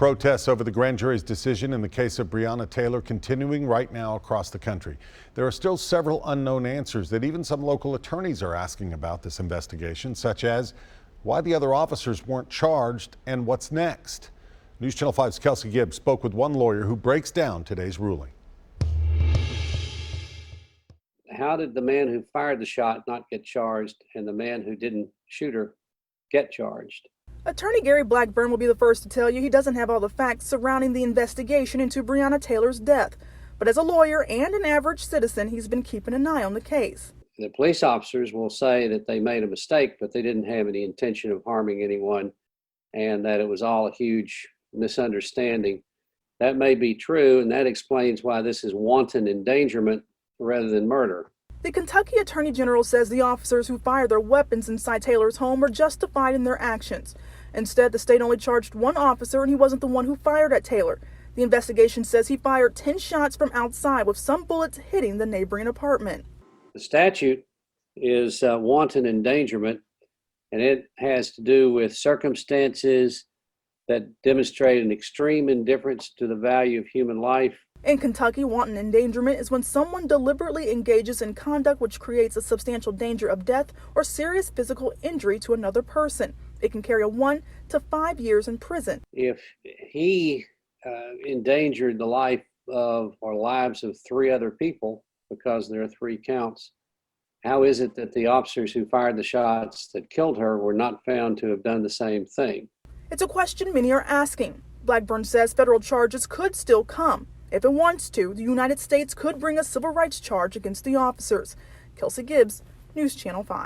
Protests over the grand jury's decision in the case of Breonna Taylor continuing right now across the country. There are still several unknown answers that even some local attorneys are asking about this investigation, such as why the other officers weren't charged and what's next. News Channel 5's Kelsey Gibbs spoke with one lawyer who breaks down today's ruling. How did the man who fired the shot not get charged and the man who didn't shoot her get charged? Attorney Gary Blackburn will be the first to tell you he doesn't have all the facts surrounding the investigation into Breonna Taylor's death. But as a lawyer and an average citizen, he's been keeping an eye on the case. The police officers will say that they made a mistake, but they didn't have any intention of harming anyone and that it was all a huge misunderstanding. That may be true, and that explains why this is wanton endangerment rather than murder. The Kentucky Attorney General says the officers who fired their weapons inside Taylor's home were justified in their actions. Instead, the state only charged one officer, and he wasn't the one who fired at Taylor. The investigation says he fired 10 shots from outside, with some bullets hitting the neighboring apartment. The statute is wanton endangerment, and it has to do with circumstances that demonstrate an extreme indifference to the value of human life. In Kentucky, wanton endangerment is when someone deliberately engages in conduct which creates a substantial danger of death or serious physical injury to another person. It can carry 1 to 5 years in prison. If he endangered the life of or lives of 3 other people, because there are 3 counts, how is it that the officers who fired the shots that killed her were not found to have done the same thing? It's a question many are asking. Blackburn says federal charges could still come. If it wants to, the United States could bring a civil rights charge against the officers. Kelsey Gibbs, News Channel 5.